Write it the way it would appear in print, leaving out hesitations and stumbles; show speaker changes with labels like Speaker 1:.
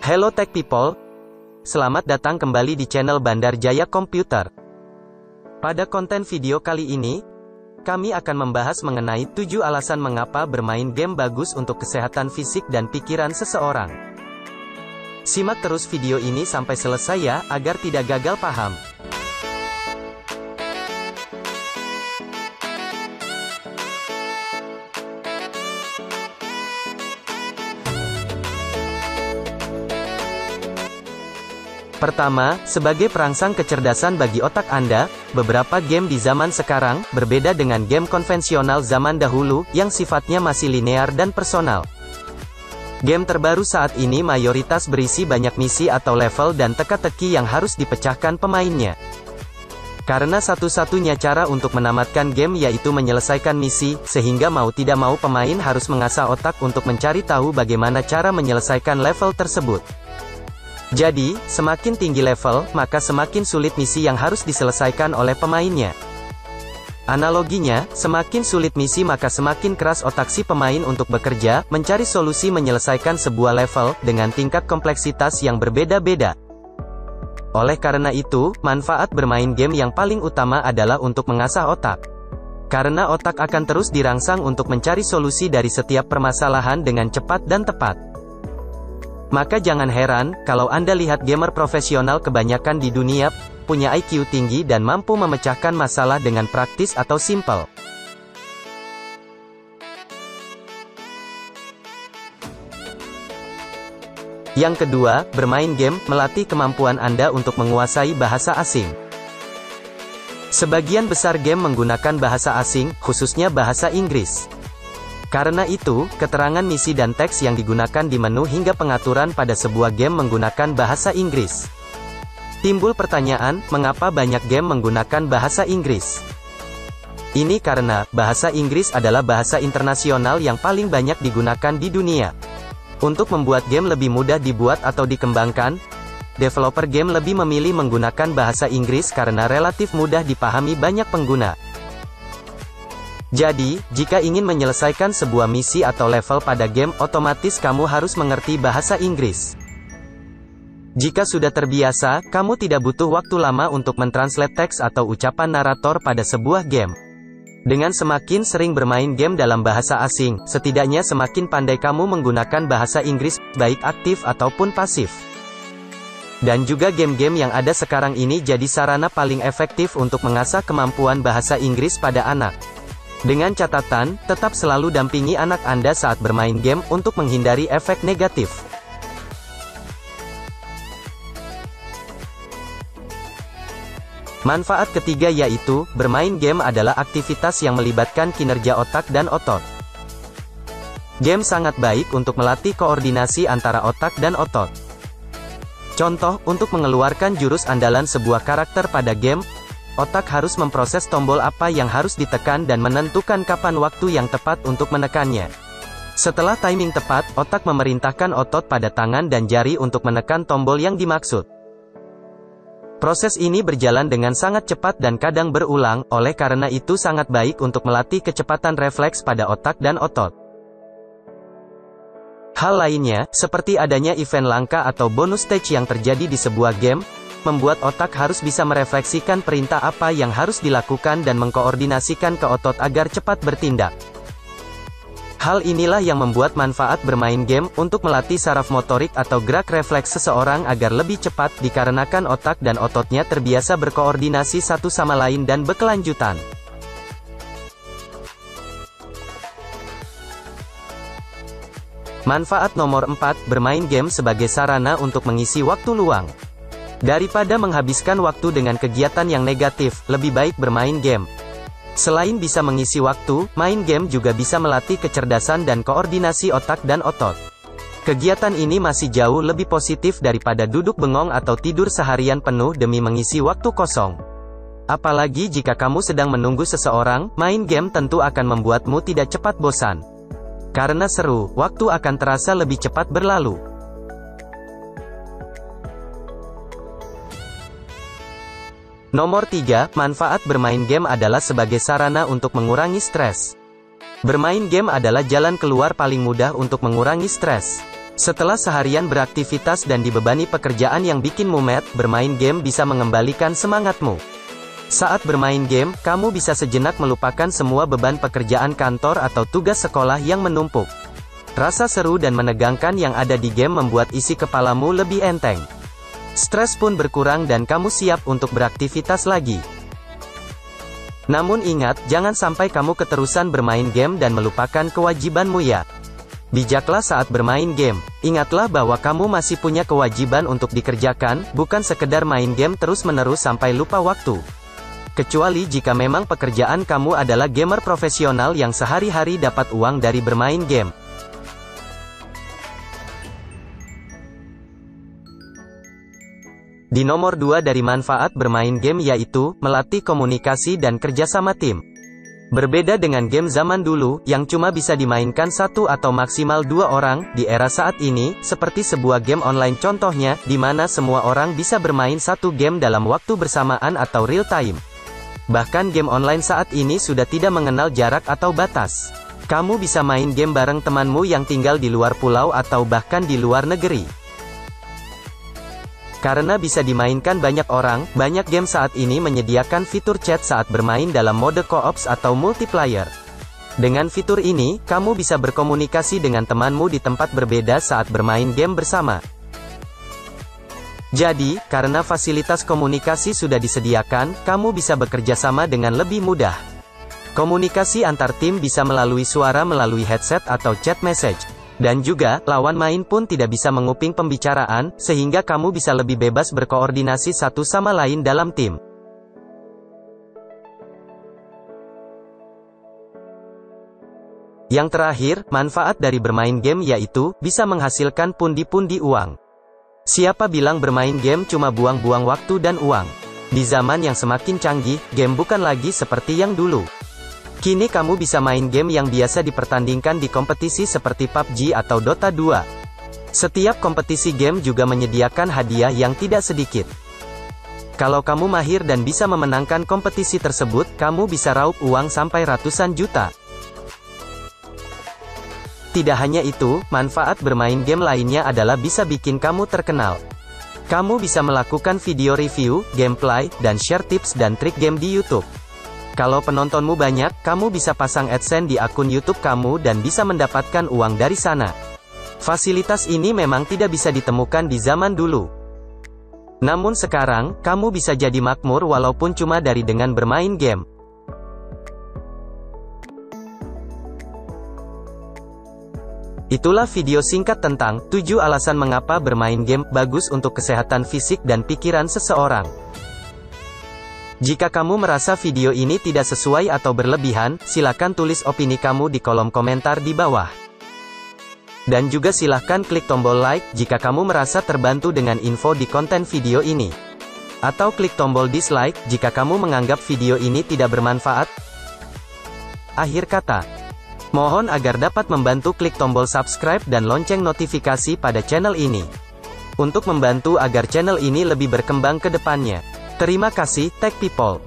Speaker 1: Hello Tech People, selamat datang kembali di channel Bandar Jaya Komputer. Pada konten video kali ini, kami akan membahas mengenai 7 alasan mengapa bermain game bagus untuk kesehatan fisik dan pikiran seseorang. Simak terus video ini sampai selesai ya, agar tidak gagal paham. Pertama, sebagai perangsang kecerdasan bagi otak Anda, beberapa game di zaman sekarang, berbeda dengan game konvensional zaman dahulu, yang sifatnya masih linear dan personal. Game terbaru saat ini mayoritas berisi banyak misi atau level dan teka-teki yang harus dipecahkan pemainnya. Karena satu-satunya cara untuk menamatkan game yaitu menyelesaikan misi, sehingga mau tidak mau pemain harus mengasah otak untuk mencari tahu bagaimana cara menyelesaikan level tersebut. Jadi, semakin tinggi level, maka semakin sulit misi yang harus diselesaikan oleh pemainnya. Analoginya, semakin sulit misi maka semakin keras otak si pemain untuk bekerja, mencari solusi menyelesaikan sebuah level, dengan tingkat kompleksitas yang berbeda-beda. Oleh karena itu, manfaat bermain game yang paling utama adalah untuk mengasah otak. Karena otak akan terus dirangsang untuk mencari solusi dari setiap permasalahan dengan cepat dan tepat. Maka jangan heran, kalau Anda lihat gamer profesional kebanyakan di dunia, punya IQ tinggi dan mampu memecahkan masalah dengan praktis atau simpel. Yang kedua, bermain game, melatih kemampuan Anda untuk menguasai bahasa asing. Sebagian besar game menggunakan bahasa asing, khususnya bahasa Inggris. Karena itu, keterangan misi dan teks yang digunakan di menu hingga pengaturan pada sebuah game menggunakan bahasa Inggris. Timbul pertanyaan, mengapa banyak game menggunakan bahasa Inggris? Ini karena, bahasa Inggris adalah bahasa internasional yang paling banyak digunakan di dunia. Untuk membuat game lebih mudah dibuat atau dikembangkan, developer game lebih memilih menggunakan bahasa Inggris karena relatif mudah dipahami banyak pengguna. Jadi, jika ingin menyelesaikan sebuah misi atau level pada game, otomatis kamu harus mengerti bahasa Inggris. Jika sudah terbiasa, kamu tidak butuh waktu lama untuk mentranslate teks atau ucapan narator pada sebuah game. Dengan semakin sering bermain game dalam bahasa asing, setidaknya semakin pandai kamu menggunakan bahasa Inggris, baik aktif ataupun pasif. Dan juga game-game yang ada sekarang ini jadi sarana paling efektif untuk mengasah kemampuan bahasa Inggris pada anak. Dengan catatan, tetap selalu dampingi anak Anda saat bermain game, untuk menghindari efek negatif. Manfaat ketiga yaitu, bermain game adalah aktivitas yang melibatkan kinerja otak dan otot. Game sangat baik untuk melatih koordinasi antara otak dan otot. Contoh, untuk mengeluarkan jurus andalan sebuah karakter pada game, otak harus memproses tombol apa yang harus ditekan dan menentukan kapan waktu yang tepat untuk menekannya. Setelah timing tepat, otak memerintahkan otot pada tangan dan jari untuk menekan tombol yang dimaksud. Proses ini berjalan dengan sangat cepat dan kadang berulang, oleh karena itu sangat baik untuk melatih kecepatan refleks pada otak dan otot. Hal lainnya, seperti adanya event langka atau bonus stage yang terjadi di sebuah game, membuat otak harus bisa merefleksikan perintah apa yang harus dilakukan dan mengkoordinasikan ke otot agar cepat bertindak. Hal inilah yang membuat manfaat bermain game, untuk melatih saraf motorik atau gerak refleks seseorang agar lebih cepat, dikarenakan otak dan ototnya terbiasa berkoordinasi satu sama lain dan berkelanjutan. Manfaat nomor 4, bermain game sebagai sarana untuk mengisi waktu luang. Daripada menghabiskan waktu dengan kegiatan yang negatif, lebih baik bermain game. Selain bisa mengisi waktu, main game juga bisa melatih kecerdasan dan koordinasi otak dan otot. Kegiatan ini masih jauh lebih positif daripada duduk bengong atau tidur seharian penuh demi mengisi waktu kosong. Apalagi jika kamu sedang menunggu seseorang, main game tentu akan membuatmu tidak cepat bosan. Karena seru, waktu akan terasa lebih cepat berlalu. Nomor 3, manfaat bermain game adalah sebagai sarana untuk mengurangi stres. Bermain game adalah jalan keluar paling mudah untuk mengurangi stres. Setelah seharian beraktivitas dan dibebani pekerjaan yang bikin mumet, bermain game bisa mengembalikan semangatmu. Saat bermain game, kamu bisa sejenak melupakan semua beban pekerjaan kantor atau tugas sekolah yang menumpuk. Rasa seru dan menegangkan yang ada di game membuat isi kepalamu lebih enteng. Stres pun berkurang dan kamu siap untuk beraktivitas lagi. Namun ingat, jangan sampai kamu keterusan bermain game dan melupakan kewajibanmu ya. Bijaklah saat bermain game. Ingatlah bahwa kamu masih punya kewajiban untuk dikerjakan, bukan sekedar main game terus-menerus sampai lupa waktu. Kecuali jika memang pekerjaan kamu adalah gamer profesional yang sehari-hari dapat uang dari bermain game. Di nomor 2 dari manfaat bermain game yaitu, melatih komunikasi dan kerjasama tim. Berbeda dengan game zaman dulu, yang cuma bisa dimainkan satu atau maksimal 2 orang, di era saat ini, seperti sebuah game online contohnya, di mana semua orang bisa bermain satu game dalam waktu bersamaan atau real time. Bahkan game online saat ini sudah tidak mengenal jarak atau batas. Kamu bisa main game bareng temanmu yang tinggal di luar pulau atau bahkan di luar negeri. Karena bisa dimainkan banyak orang, banyak game saat ini menyediakan fitur chat saat bermain dalam mode co-ops atau multiplayer. Dengan fitur ini, kamu bisa berkomunikasi dengan temanmu di tempat berbeda saat bermain game bersama. Jadi, karena fasilitas komunikasi sudah disediakan, kamu bisa bekerja sama dengan lebih mudah. Komunikasi antar tim bisa melalui suara melalui headset atau chat message. Dan juga, lawan main pun tidak bisa menguping pembicaraan, sehingga kamu bisa lebih bebas berkoordinasi satu sama lain dalam tim. Yang terakhir, manfaat dari bermain game yaitu, bisa menghasilkan pundi-pundi uang. Siapa bilang bermain game cuma buang-buang waktu dan uang? Di zaman yang semakin canggih, game bukan lagi seperti yang dulu. Kini kamu bisa main game yang biasa dipertandingkan di kompetisi seperti PUBG atau Dota 2. Setiap kompetisi game juga menyediakan hadiah yang tidak sedikit. Kalau kamu mahir dan bisa memenangkan kompetisi tersebut, kamu bisa raup uang sampai ratusan juta. Tidak hanya itu, manfaat bermain game lainnya adalah bisa bikin kamu terkenal. Kamu bisa melakukan video review, gameplay, dan share tips dan trik game di YouTube. Kalau penontonmu banyak, kamu bisa pasang AdSense di akun YouTube kamu dan bisa mendapatkan uang dari sana. Fasilitas ini memang tidak bisa ditemukan di zaman dulu. Namun sekarang, kamu bisa jadi makmur walaupun cuma dari dengan bermain game. Itulah video singkat tentang 7 alasan mengapa bermain game bagus untuk kesehatan fisik dan pikiran seseorang. Jika kamu merasa video ini tidak sesuai atau berlebihan, silakan tulis opini kamu di kolom komentar di bawah. Dan juga silahkan klik tombol like, jika kamu merasa terbantu dengan info di konten video ini. Atau klik tombol dislike, jika kamu menganggap video ini tidak bermanfaat. Akhir kata, mohon agar dapat membantu klik tombol subscribe dan lonceng notifikasi pada channel ini. Untuk membantu agar channel ini lebih berkembang ke depannya. Terima kasih, Tech People.